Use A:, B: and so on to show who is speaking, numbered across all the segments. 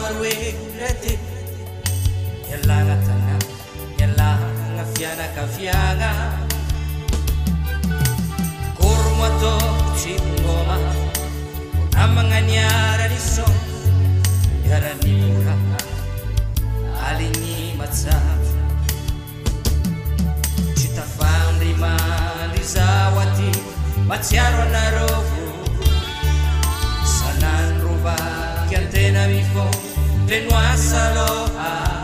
A: maruerete Yalanga tanga Yalanga fiana kafianga Kurmato chingoma Amanganyara liso Yarani mura Alingi matsa Chita famri mandizawati Matsiaro narovu Sanan ruba Chiantena mi fo Lenua saloha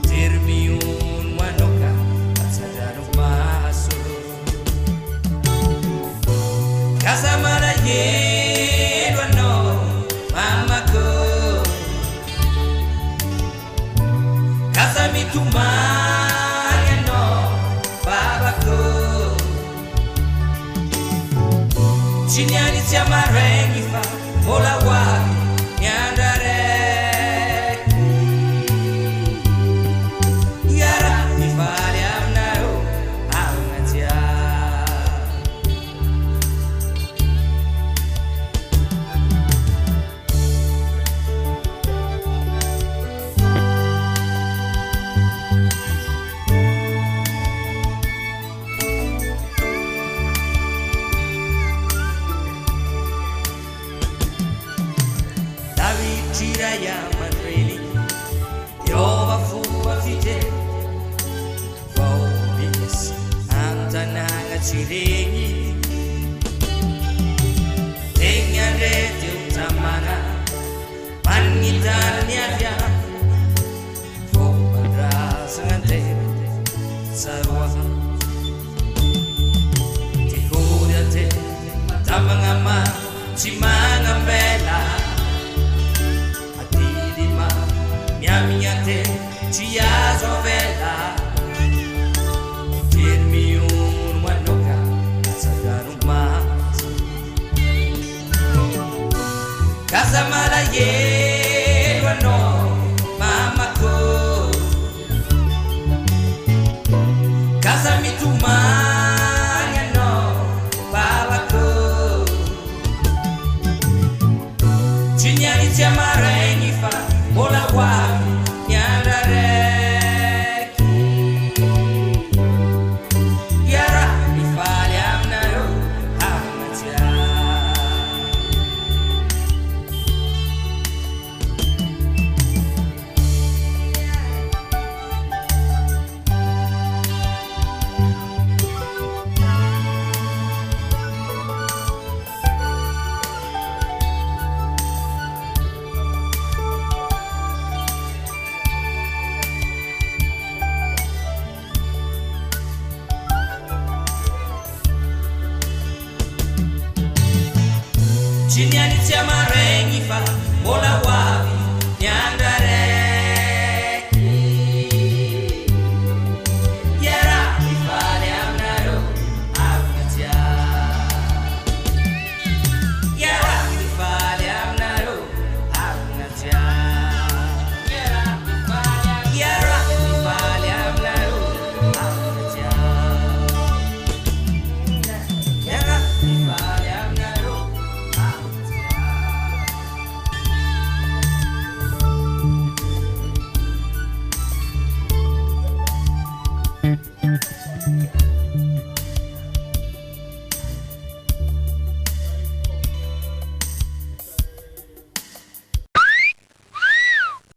A: Tirmi un wanoka Atsadano maso Casa malaye Wano Mamako Casa mitumanya no Babako Cignani siamo rengi fa Mola wa Nyandare Yara mi fale amnaro Amnatia Jiraya mandreli Yova fuwa fite Vobis Antananga chirengi Tenya rete utamana Panitanya vya Vobadra sangante Sarwa Tikuriate Tamangama Chimangambela Miamiate Chia Zovela Dirmi un wanoka Atsadano mas Casa malaye Wano Mamako Casa mitumanya no Babako Cignani tiamareni fa Mola wa Nyandareki Yara mi fale amnayo Amatia Cignani tiamareni fa Mola wa